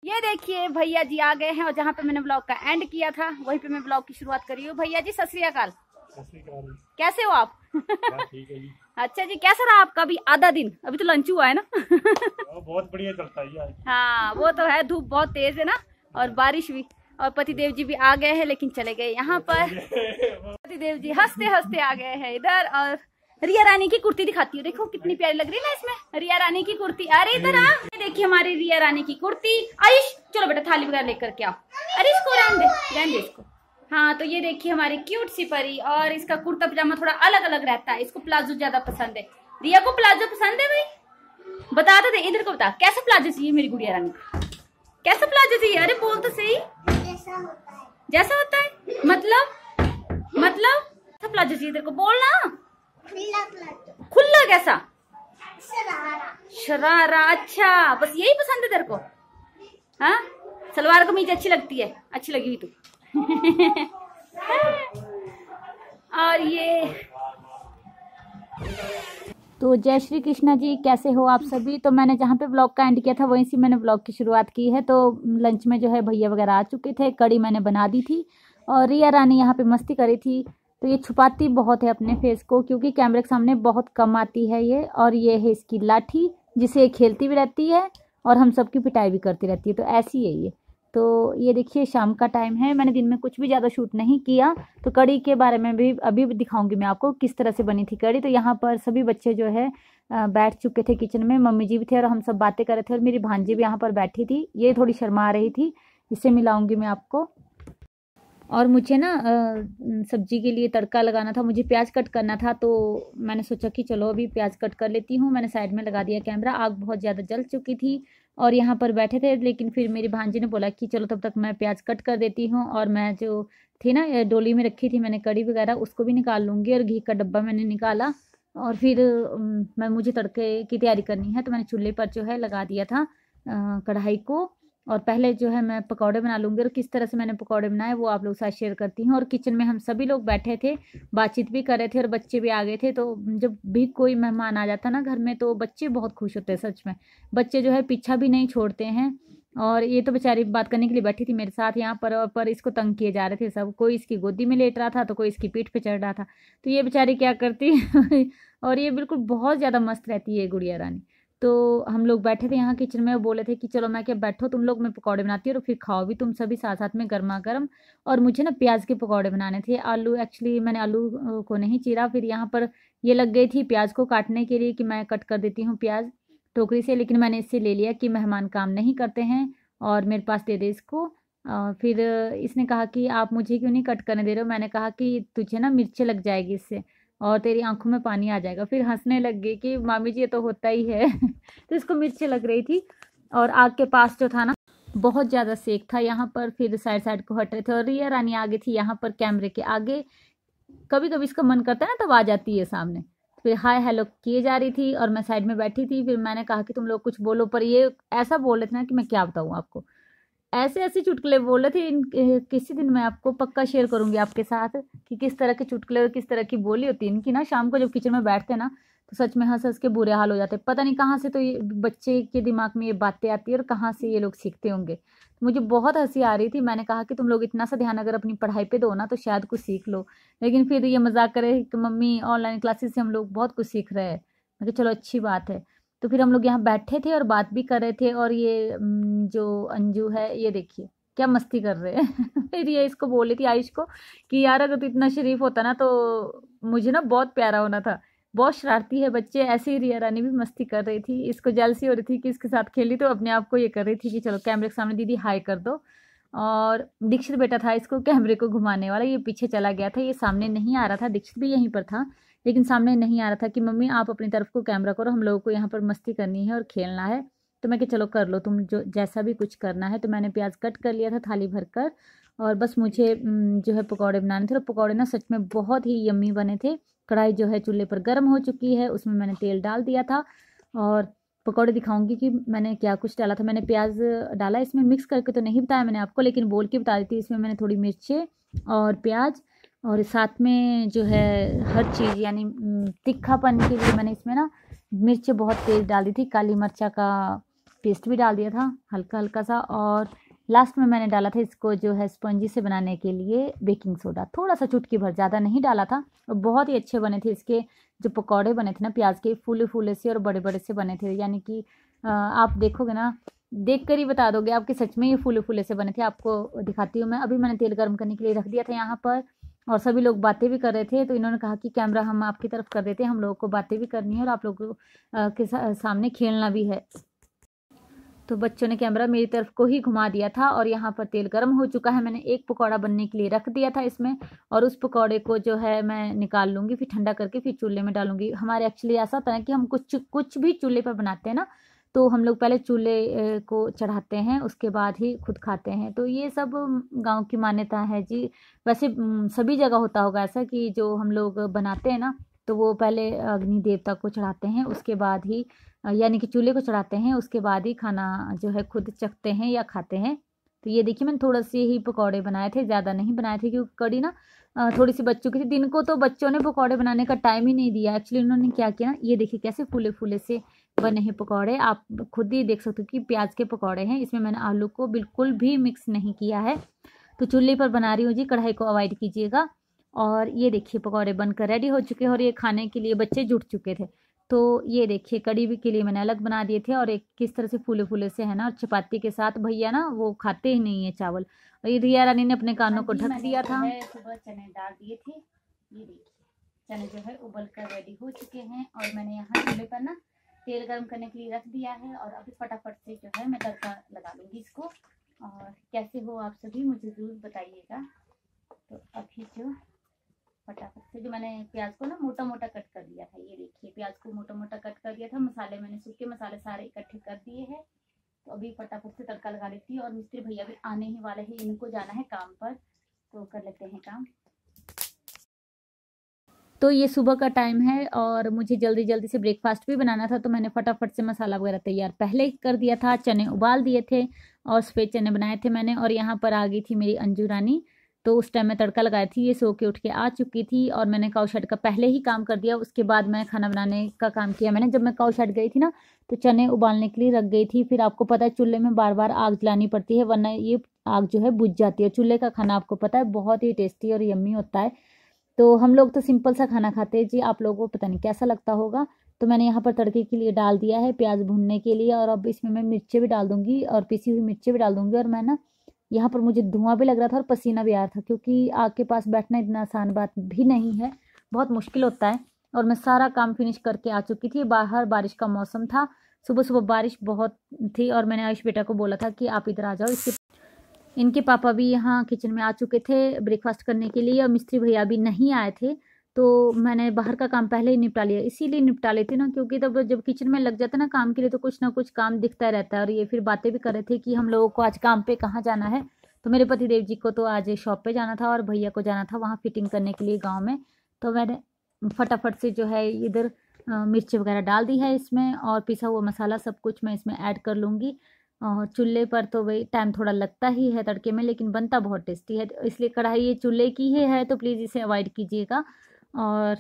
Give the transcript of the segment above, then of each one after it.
ये देखिए भैया जी आ गए हैं और जहाँ पे मैंने ब्लॉग का एंड किया था वहीं पे मैं ब्लॉग की शुरुआत कर रही हूँ। भैया जी सत श्री अकाल। कैसे हो आप? ठीक है जी। अच्छा जी, कैसा रहा आपका अभी आधा दिन? अभी तो लंच हुआ है ना? बहुत बढ़िया चलता है यार। हाँ वो तो है, धूप बहुत तेज है ना और बारिश भी। और पतिदेव जी भी आ गए हैं लेकिन चले गए यहाँ पर। पतिदेव जी हंसते हंसते आ गए हैं इधर। और रिया रानी की कुर्ती दिखाती हूँ, देखो कितनी प्यारी लग रही है ना इसमें, रिया रानी की कुर्ती। अरे इधर आ, देखिए हमारी रिया रानी की कुर्ती। आयुष चलो बेटा थाली वगैरह लेकर के आओ। अरे इसको रहने दे इसको। हाँ तो ये देखिए हमारी क्यूट सी परी। और इसका कुर्ता पजामा थोड़ा अलग अलग रहता है, इसको प्लाजो ज्यादा पसंद है। रिया को प्लाजो पसंद है भाई? बता दो दे, इधर को बता कैसा प्लाजो चाहिए मेरी गुड़िया रानी को? कैसा प्लाजो चाहिए? अरे बोल तो सही। जैसा होता है मतलब कैसा प्लाजो चाहिए तेरे को? बोलना। खुला कैसा? शरारा। अच्छा बस यही पसंद है तेरे को? हाँ सलवार कमीज अच्छी लगती है? अच्छी लगी हुई तू। और ये तो जय श्री कृष्णा जी, कैसे हो आप सभी? तो मैंने जहाँ पे ब्लॉग का एंड किया था वहीं से मैंने ब्लॉग की शुरुआत की है। तो लंच में जो है भैया वगैरह आ चुके थे, कड़ी मैंने बना दी थी और रिया रानी यहाँ पे मस्ती करी थी। तो ये छुपाती बहुत है अपने फेस को क्योंकि कैमरे के सामने बहुत कम आती है ये। और ये है इसकी लाठी जिसे ये खेलती भी रहती है और हम सबकी पिटाई भी करती रहती है। तो ऐसी है ये। तो ये देखिए शाम का टाइम है, मैंने दिन में कुछ भी ज़्यादा शूट नहीं किया। तो कड़ी के बारे में भी अभी दिखाऊंगी मैं आपको किस तरह से बनी थी कड़ी। तो यहाँ पर सभी बच्चे जो है बैठ चुके थे किचन में, मम्मी जी भी थे और हम सब बातें कर रहे थे। और मेरी भांजी भी यहाँ पर बैठी थी, ये थोड़ी शर्मा रही थी, इससे मिलाऊंगी मैं आपको। और मुझे ना सब्जी के लिए तड़का लगाना था, मुझे प्याज कट करना था। तो मैंने सोचा कि चलो अभी प्याज कट कर लेती हूँ। मैंने साइड में लगा दिया कैमरा, आग बहुत ज़्यादा जल चुकी थी और यहाँ पर बैठे थे। लेकिन फिर मेरी भांजी ने बोला कि चलो तब तक मैं प्याज कट कर देती हूँ। और मैं जो थी ना डोली में रखी थी मैंने कड़ी वगैरह, उसको भी निकाल लूँगी। और घी का डब्बा मैंने निकाला और फिर मुझे तड़के की तैयारी करनी है। तो मैंने चूल्हे पर जो है लगा दिया था कढ़ाई को। और पहले जो है मैं पकौड़े बना लूँगी और किस तरह से मैंने पकौड़े बनाए वो आप लोग साथ शेयर करती हूँ। और किचन में हम सभी लोग बैठे थे, बातचीत भी कर रहे थे और बच्चे भी आ गए थे। तो जब भी कोई मेहमान आ जाता ना घर में तो बच्चे बहुत खुश होते हैं, सच में। बच्चे जो है पीछा भी नहीं छोड़ते हैं। और ये तो बेचारी बात करने के लिए बैठी थी मेरे साथ यहाँ पर, और पर इसको तंग किए जा रहे थे सब। कोई इसकी गोदी में लेट रहा था तो कोई इसकी पीठ पे चढ़ रहा था। तो ये बेचारी क्या करती और ये बिल्कुल बहुत ज़्यादा मस्त रहती है गुड़िया रानी। तो हम लोग बैठे थे यहाँ किचन में, बोले थे कि चलो मैं क्या बैठो तुम लोग, मैं पकौड़े बनाती हूँ और फिर खाओ भी तुम सभी साथ साथ में गर्मा गर्म। और मुझे ना प्याज के पकौड़े बनाने थे। आलू एक्चुअली मैंने आलू को नहीं चीरा, फिर यहाँ पर ये लग गई थी प्याज को काटने के लिए कि मैं कट कर देती हूँ प्याज टोकरी से। लेकिन मैंने इससे ले लिया कि मेहमान काम नहीं करते हैं और मेरे पास दे दे इसको। फिर इसने कहा कि आप मुझे क्यों नहीं कट करने दे रहे हो? मैंने कहा कि तुझे ना मिर्ची लग जाएगी इससे और तेरी आंखों में पानी आ जाएगा। फिर हंसने लग गई कि मामी जी ये तो होता ही है। तो इसको मिर्ची लग रही थी। और आग के पास जो था ना बहुत ज़्यादा सेक था यहाँ पर, फिर साइड साइड को हट रहे थे। और रिया रानी आ गई थी यहाँ पर कैमरे के आगे। कभी कभी इसका मन करता है ना तब आ जाती है सामने। फिर हाय हेलो किए जा रही थी और मैं साइड में बैठी थी। फिर मैंने कहा कि तुम लोग कुछ बोलो, पर ये ऐसा बोल रहे थे ना कि मैं क्या बताऊँ आपको। ऐसे ऐसे चुटकुले बोल रहे थे किसी दिन मैं आपको पक्का शेयर करूंगी आपके साथ कि किस तरह के चुटकुले और किस तरह की बोली होती है इनकी ना। शाम को जब किचन में बैठते हैं ना तो सच में हंस हंस के बुरे हाल हो जाते हैं। पता नहीं कहाँ से तो ये बच्चे के दिमाग में ये बातें आती है और कहाँ से ये लोग सीखते होंगे। तो मुझे बहुत हंसी आ रही थी। मैंने कहा कि तुम लोग इतना सा ध्यान अगर अपनी पढ़ाई पे दो ना तो शायद कुछ सीख लो। लेकिन फिर ये मजाक करे कि मम्मी ऑनलाइन क्लासेस से हम लोग बहुत कुछ सीख रहे हैं। मैं कहा चलो अच्छी बात है। तो फिर हम लोग यहाँ बैठे थे और बात भी कर रहे थे। और ये जो अंजू है ये देखिए क्या मस्ती कर रहे हैं। फिर ये इसको बोली थी आयुष को कि यार अगर तू इतना शरीफ होता ना तो मुझे ना बहुत प्यारा होना था। बहुत शरारती है बच्चे। ऐसे ही रिया रानी भी मस्ती कर रही थी, इसको जेलसी हो रही थी कि इसके साथ खेली तो अपने आप को ये कर रही थी कि चलो कैमरे के सामने दीदी हाई कर दो। और दीक्षित बेटा था इसको कैमरे को घुमाने वाला, ये पीछे चला गया था, ये सामने नहीं आ रहा था। दीक्षित भी यहीं पर था लेकिन सामने नहीं आ रहा था कि मम्मी आप अपनी तरफ को कैमरा करो, हम लोगों को यहाँ पर मस्ती करनी है और खेलना है। तो मैं कि चलो कर लो तुम जो जैसा भी कुछ करना है। तो मैंने प्याज कट कर लिया था थाली भर कर और बस मुझे जो है पकौड़े बनाने थे। और पकौड़े ना सच में बहुत ही यम्मी बने थे। कढ़ाई जो है चूल्हे पर गर्म हो चुकी है, उसमें मैंने तेल डाल दिया था और पकौड़े दिखाऊंगी कि मैंने क्या कुछ डाला था। मैंने प्याज डाला इसमें, मिक्स करके तो नहीं बताया मैंने आपको लेकिन बोल के बता देती। इसमें मैंने थोड़ी मिर्चें और प्याज और साथ में जो है हर चीज़ यानी तीखापन के लिए मैंने इसमें ना मिर्चें बहुत तेज़ डाल दी थी, काली मिर्चा का पेस्ट भी डाल दिया था हल्का हल्का सा, और लास्ट में मैंने डाला था इसको जो है स्पंजी से बनाने के लिए बेकिंग सोडा, थोड़ा सा चुटकी भर, ज़्यादा नहीं डाला था। और बहुत ही अच्छे बने थे इसके जो पकौड़े बने थे ना प्याज के, फूले फूले से और बड़े बड़े से बने थे। यानी कि आप देखोगे ना, देख कर ही बता दोगे आपके सच में ये फूले फूले से बने थे। आपको दिखाती हूँ मैं। अभी मैंने तेल गर्म करने के लिए रख दिया था यहाँ पर, और सभी लोग बातें भी कर रहे थे, तो इन्होंने कहा कि कैमरा हम आपकी तरफ कर देते हैं, हम लोगों को बातें भी करनी है और आप लोगों के सामने खेलना भी है। तो बच्चों ने कैमरा मेरी तरफ को ही घुमा दिया था, और यहाँ पर तेल गर्म हो चुका है। मैंने एक पकौड़ा बनने के लिए रख दिया था इसमें, और उस पकौड़े को जो है मैं निकाल लूँगी, फिर ठंडा करके फिर चूल्हे में डालूंगी। हमारे एक्चुअली ऐसा होता है कि हम कुछ भी चूल्हे पर बनाते हैं ना, तो हम लोग पहले चूल्हे को चढ़ाते हैं, उसके बाद ही खुद खाते हैं। तो ये सब गाँव की मान्यता है जी। वैसे सभी जगह होता होगा ऐसा कि जो हम लोग बनाते हैं ना, तो वो पहले अग्नि देवता को चढ़ाते हैं, उसके बाद ही यानी कि चूल्हे को चढ़ाते हैं, उसके बाद ही खाना जो है खुद चखते हैं या खाते हैं। तो ये देखिए मैंने थोड़ा सी ही पकौड़े बनाए थे, ज़्यादा नहीं बनाए थे, क्योंकि कड़ी ना थोड़ी सी बच चुकी थी। दिन को तो बच्चों ने पकौड़े बनाने का टाइम ही नहीं दिया। एक्चुअली उन्होंने क्या किया ना, ये देखिए कैसे फूले फूले से बने हैं पकौड़े। आप खुद ही देख सकते हो कि प्याज के पकौड़े हैं। इसमें मैंने आलू को बिल्कुल भी मिक्स नहीं किया है। तो चूल्हे पर बना रही हूँ जी, कढ़ाई को अवॉइड कीजिएगा। और ये देखिए पकौड़े बनकर रेडी हो चुके हैं, और ये खाने के लिए बच्चे जुट चुके थे। तो ये देखिए कड़ी भी के लिए मैंने अलग बना दिए थे, और एक किस तरह से फूले फूले से है ना, और चपाती के साथ भैया ना वो खाते ही नहीं है चावल। और ये रिया रानी ने अपने कानों को ढक दिया था। सुबह चने डाल दिए थे, ये देखिए चने जो है उबल कर रेडी हो चुके हैं, और मैंने यहाँ चूल्हे पर ना तेल गर्म करने के लिए रख दिया है। और अभी फटाफट से जो है मैं तड़का लगा लूँगी इसको। और कैसे हो आप सभी मुझे ज़रूर बताइएगा। तो अभी जो फटाफट से जो मैंने प्याज को ना मोटा मोटा कट कर दिया था, ये देखिए प्याज को मोटा मोटा कट कर दिया था। मसाले मैंने सूखे मसाले सारे इकट्ठे कर दिए हैं। तो अभी फटाफट से तड़का लगा देती हूँ। और मिस्त्री भैया भी आने ही वाले हैं, इनको जाना है काम पर, तो कर लेते हैं काम। तो ये सुबह का टाइम है, और मुझे जल्दी जल्दी से ब्रेकफास्ट भी बनाना था, तो मैंने फटाफट से मसाला वगैरह तैयार पहले ही कर दिया था। चने उबाल दिए थे और सफ़ेद चने बनाए थे मैंने। और यहाँ पर आ गई थी मेरी अंजू रानी, तो उस टाइम मैं तड़का लगाई थी। ये सो के उठ के आ चुकी थी, और मैंने काऊ शेड का पहले ही काम कर दिया। उसके बाद मैं खाना बनाने का काम किया मैंने। जब मैं काऊ शेड गई थी ना, तो चने उबालने के लिए रख गई थी। फिर आपको पता है चूल्हे में बार बार आग जलानी पड़ती है, वरना ये आग जो है बुझ जाती है। चूल्हे का खाना आपको पता है बहुत ही टेस्टी और यम्मी होता है। तो हम लोग तो सिंपल सा खाना खाते हैं जी, आप लोगों को पता नहीं कैसा लगता होगा। तो मैंने यहाँ पर तड़के के लिए डाल दिया है प्याज भूनने के लिए, और अब इसमें मैं मिर्चें भी डाल दूँगी, और पिसी हुई मिर्चें भी डाल दूँगी। और मैं ना यहाँ पर मुझे धुआं भी लग रहा था और पसीना भी आ रहा था, क्योंकि आग के पास बैठना इतना आसान बात भी नहीं है, बहुत मुश्किल होता है। और मैं सारा काम फिनिश करके आ चुकी थी। बाहर बारिश का मौसम था, सुबह सुबह बारिश बहुत थी, और मैंने आयुष बेटा को बोला था कि आप इधर आ जाओ। इनके पापा भी यहाँ किचन में आ चुके थे ब्रेकफास्ट करने के लिए, और मिस्त्री भैया भी नहीं आए थे। तो मैंने बाहर का काम पहले ही निपटा लिया, इसीलिए निपटा लेती ना, क्योंकि तब जब किचन में लग जाता ना काम के लिए, तो कुछ ना कुछ काम दिखता रहता है। और ये फिर बातें भी कर रहे थे कि हम लोगों को आज काम पे कहाँ जाना है। तो मेरे पतिदेव जी को तो आज शॉप पे जाना था, और भैया को जाना था वहाँ फिटिंग करने के लिए गाँव में। तो मैंने फटाफट से जो है इधर मिर्च वगैरह डाल दी है इसमें, और पिसा हुआ मसाला सब कुछ मैं इसमें ऐड कर लूँगी। और चूल्हे पर तो वही टाइम थोड़ा लगता ही है तड़के में, लेकिन बनता बहुत टेस्टी है। इसलिए कढ़ाई ये चूल्हे की ही है, तो प्लीज़ इसे अवॉइड कीजिएगा। और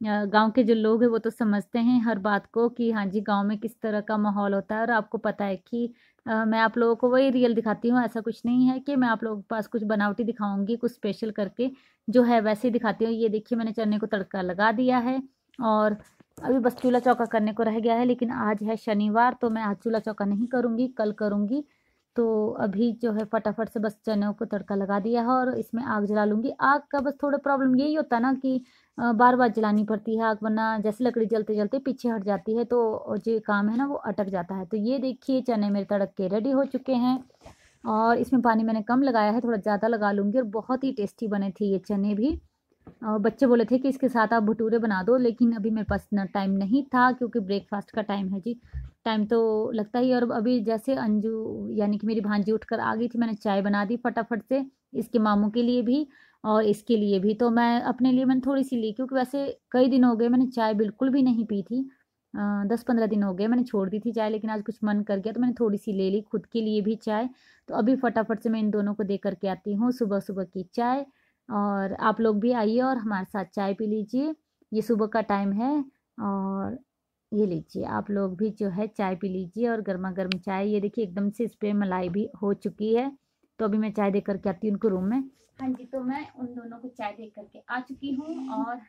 गांव के जो लोग हैं वो तो समझते हैं हर बात को कि हाँ जी गांव में किस तरह का माहौल होता है। और आपको पता है कि मैं आप लोगों को वही रियल दिखाती हूँ। ऐसा कुछ नहीं है कि मैं आप लोगों के पास कुछ बनावटी दिखाऊंगी, कुछ स्पेशल करके जो है वैसे ही दिखाती हूँ। ये देखिए मैंने चने को तड़का लगा दिया है, और अभी बस चूल्हा चौका करने को रह गया है। लेकिन आज है शनिवार, तो मैं आज चूल्हा चौका नहीं करूँगी, कल करूँगी। तो अभी जो है फटाफट से बस चनों को तड़का लगा दिया है, और इसमें आग जला लूँगी। आग का बस थोड़ा प्रॉब्लम यही होता है ना कि बार बार जलानी पड़ती है आग, वरना जैसे लकड़ी जलते जलते पीछे हट जाती है, तो जो काम है ना वो अटक जाता है। तो ये देखिए चने मेरे तड़क के रेडी हो चुके हैं, और इसमें पानी मैंने कम लगाया है, थोड़ा ज़्यादा लगा लूँगी। और बहुत ही टेस्टी बने थे ये चने भी। और बच्चे बोले थे कि इसके साथ आप भटूरे बना दो, लेकिन अभी मेरे पास इतना टाइम नहीं था, क्योंकि ब्रेकफास्ट का टाइम है जी, टाइम तो लगता ही। और अभी जैसे अंजू यानी कि मेरी भांजी उठकर आ गई थी, मैंने चाय बना दी फटाफट से, इसके मामू के लिए भी और इसके लिए भी। तो मैं अपने लिए मैंने थोड़ी सी ली, क्योंकि वैसे कई दिन हो गए मैंने चाय बिल्कुल भी नहीं पी थी। 10-15 दिन हो गए मैंने छोड़ दी थी चाय, लेकिन आज कुछ मन कर गया तो मैंने थोड़ी सी ले ली खुद के लिए भी चाय। तो अभी फटाफट से मैं इन दोनों को दे करके आती हूँ सुबह सुबह की चाय। और आप लोग भी आइए और हमारे साथ चाय पी लीजिए, ये सुबह का टाइम है। और ये लीजिए, आप लोग भी जो है चाय पी लीजिए, और गर्मा गर्म चाय। ये देखिए एकदम से इस पर मलाई भी हो चुकी है। तो अभी मैं चाय दे करके आती हूँ उनको रूम में। हाँ जी, तो मैं उन दोनों को चाय दे करके आ चुकी हूँ, और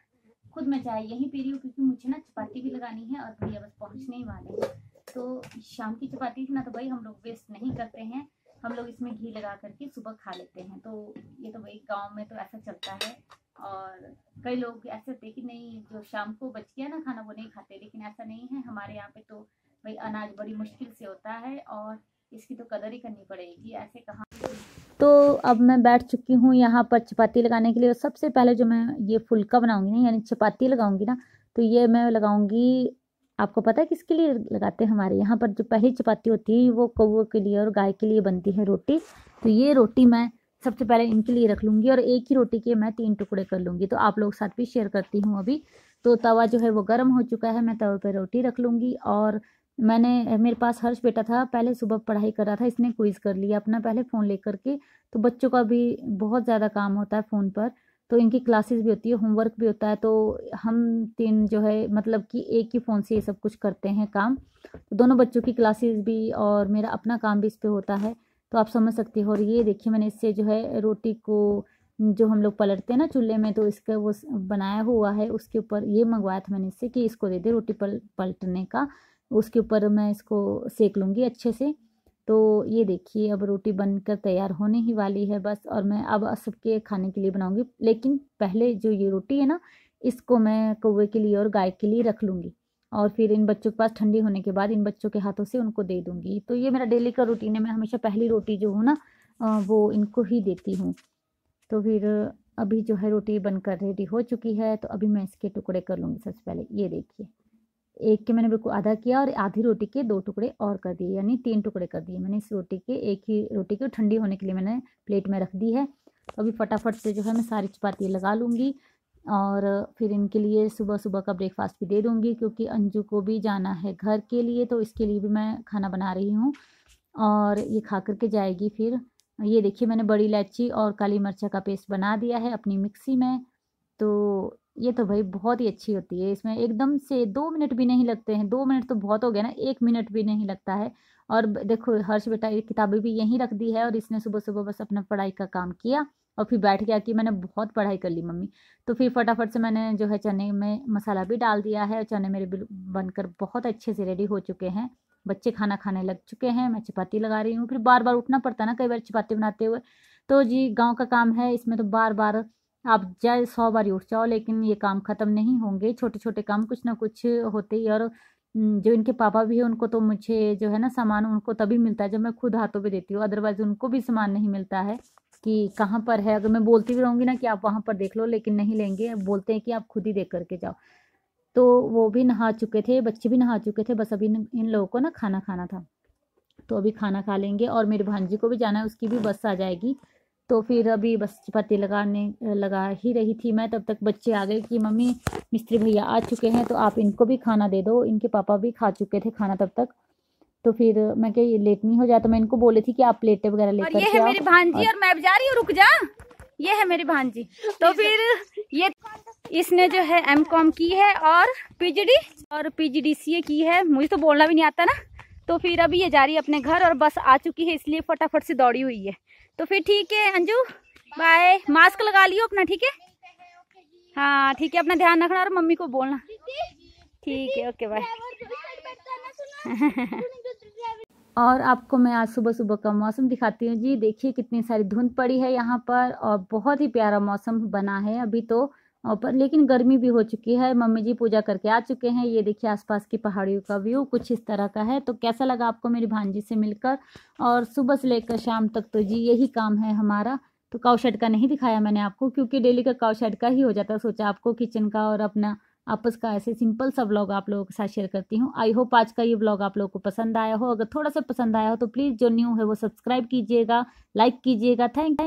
खुद मैं चाय यहीं पी रही हूँ, क्योंकि मुझे ना चपाती भी लगानी है, और भैया बस पहुँचने ही वाले हैं। तो शाम की चपाती थी ना, तो भाई हम लोग वेस्ट नहीं करते हैं, हम लोग इसमें घी लगा करके सुबह खा लेते हैं। तो ये तो भाई गाँव में तो ऐसा चलता है, और कई लोग ऐसे होते कि नहीं, जो शाम को बच गया ना खाना वो नहीं खाते, लेकिन ऐसा नहीं है हमारे यहाँ पे। तो भाई अनाज बड़ी मुश्किल से होता है, और इसकी तो कदर ही करनी पड़ेगी, ऐसे कहाँ। तो अब मैं बैठ चुकी हूँ यहाँ पर चपाती लगाने के लिए। सबसे पहले जो मैं ये फुल्का बनाऊंगी ना, यानी चपाती लगाऊंगी ना, तो ये मैं लगाऊंगी। आपको पता है किसके लिए लगाते हैं? हमारे यहाँ पर जो पहली चपाती होती है वो कौवे के लिए और गाय के लिए बनती है रोटी। तो ये रोटी मैं सबसे पहले इनके लिए रख लूँगी, और एक ही रोटी के मैं 3 टुकड़े कर लूँगी। तो आप लोग साथ भी शेयर करती हूँ अभी। तो तवा जो है वो गर्म हो चुका है, मैं तवे पर रोटी रख लूँगी। और मेरे पास हर्ष बेटा था, पहले सुबह पढ़ाई कर रहा था, इसने क्विज़ कर लिया अपना पहले फ़ोन लेकर के। तो बच्चों का भी बहुत ज़्यादा काम होता है फ़ोन पर, तो इनकी क्लासेस भी होती है, होमवर्क भी होता है। तो हम 3 जो है मतलब कि एक ही फ़ोन से ये सब कुछ करते हैं काम। तो दोनों बच्चों की क्लासेस भी और मेरा अपना काम भी इस पे होता है, तो आप समझ सकते हो। और ये देखिए मैंने इससे जो है रोटी को, जो हम लोग पलटते हैं ना चूल्हे में, तो इसका वो बनाया हुआ है, उसके ऊपर ये मंगवाया था मैंने इससे कि इसको दे दे रोटी पलटने का। उसके ऊपर मैं इसको सेक लूँगी अच्छे से। तो ये देखिए अब रोटी बनकर तैयार होने ही वाली है बस, और मैं अब सबके खाने के लिए बनाऊंगी। लेकिन पहले जो ये रोटी है ना, इसको मैं कौवे के लिए और गाय के लिए रख लूँगी, और फिर इन बच्चों के पास ठंडी होने के बाद इन बच्चों के हाथों से उनको दे दूँगी। तो ये मेरा डेली का रूटीन है, मैं हमेशा पहली रोटी जो हूँ ना वो इनको ही देती हूँ। तो फिर अभी जो है रोटी बनकर रेडी हो चुकी है, तो अभी मैं इसके टुकड़े कर लूँगी। सबसे पहले ये देखिए, एक के मैंने बिल्कुल आधा किया, और आधी रोटी के 2 टुकड़े और कर दिए, यानी 3 टुकड़े कर दिए मैंने इस रोटी के। एक ही रोटी को ठंडी होने के लिए मैंने प्लेट में रख दी है। तो अभी फटाफट से जो है मैं सारी चपाती लगा लूँगी, और फिर इनके लिए सुबह सुबह का ब्रेकफास्ट भी दे दूँगी, क्योंकि अंजू को भी जाना है घर के लिए, तो इसके लिए भी मैं खाना बना रही हूँ, और ये खा करके जाएगी फिर। ये देखिए मैंने बड़ी इलायची और काली मिर्चा का पेस्ट बना दिया है अपनी मिक्सी में। तो ये तो भाई बहुत ही अच्छी होती है, इसमें एकदम से 2 मिनट भी नहीं लगते हैं। 2 मिनट तो बहुत हो गया ना, 1 मिनट भी नहीं लगता है। और देखो हर्ष बेटा ये किताबें भी यहीं रख दी है, और इसने सुबह सुबह बस अपना पढ़ाई का काम किया, और फिर बैठ गया कि मैंने बहुत पढ़ाई कर ली मम्मी। तो फिर फटाफट से मैंने जो है चने में मसाला भी डाल दिया है, और चने मेरे बनकर बहुत अच्छे से रेडी हो चुके हैं। बच्चे खाना खाने लग चुके हैं, मैं चपाती लगा रही हूँ। फिर बार बार उठना पड़ता है ना कई बार चपाती बनाते हुए। तो जी गाँव का काम है, इसमें तो बार बार आप चाहे 100 बार उठ जाओ, लेकिन ये काम ख़त्म नहीं होंगे। छोटे छोटे काम कुछ ना कुछ होते ही। और जो इनके पापा भी है उनको तो मुझे जो है ना सामान उनको तभी मिलता है जब मैं खुद हाथों पे देती हूँ, अदरवाइज़ उनको भी सामान नहीं मिलता है कि कहाँ पर है। अगर मैं बोलती भी रहूँगी ना कि आप वहाँ पर देख लो, लेकिन नहीं लेंगे, बोलते हैं कि आप खुद ही देख करके जाओ। तो वो भी नहा चुके थे, बच्चे भी नहा चुके थे, बस अभी इन लोगों को ना खाना खाना था। तो अभी खाना खा लेंगे, और मेरी भांजी को भी जाना है, उसकी भी बस आ जाएगी। तो फिर अभी बस चपाती लगा ही रही थी मैं, तब तक बच्चे आ गए कि मम्मी मिस्त्री भैया आ चुके हैं, तो आप इनको भी खाना दे दो। इनके पापा भी खा चुके थे खाना तब तक। तो फिर मैं क्या ये लेट नहीं हो जाता, मैं इनको बोली थी कि आप प्लेटें वगैरह लेकर के आओ। ये है मेरी भांजी, और मैं जा रही हूँ, रुक जा। ये है मेरी भांजी। तो फिर ये इसने जो है M.Com की है, और PGDCA की है। मुझे तो बोलना भी नहीं आता ना। तो फिर अभी ये जा रही है अपने घर, और बस आ चुकी है, इसलिए फटाफट से दौड़ी हुई है। तो फिर ठीक है अंजू, बाय। मास्क लगा लियो अपना, ठीक है? हाँ ठीक है, अपना ध्यान रखना, और मम्मी को बोलना। ठीक है, ओके बाय। और आपको मैं आज सुबह सुबह का मौसम दिखाती हूँ जी। देखिए कितनी सारी धुंध पड़ी है यहाँ पर, और बहुत ही प्यारा मौसम बना है अभी तो। पर लेकिन गर्मी भी हो चुकी है। मम्मी जी पूजा करके आ चुके हैं। ये देखिए आसपास की पहाड़ियों का व्यू कुछ इस तरह का है। तो कैसा लगा आपको मेरी भांजी से मिलकर? और सुबह से लेकर शाम तक तो जी यही काम है हमारा। तो काऊ शेड का नहीं दिखाया मैंने आपको, क्योंकि डेली का काऊ शेड का ही हो जाता है। सोचा आपको किचन का और अपना आपस का ऐसे सिंपल सा व्लॉग आप लोगों के साथ शेयर करती हूँ। आई होप आज का ये व्लॉग आप लोगों को पसंद आया हो। अगर थोड़ा सा पसंद आया हो तो प्लीज़ जो न्यू है वो सब्सक्राइब कीजिएगा, लाइक कीजिएगा। थैंक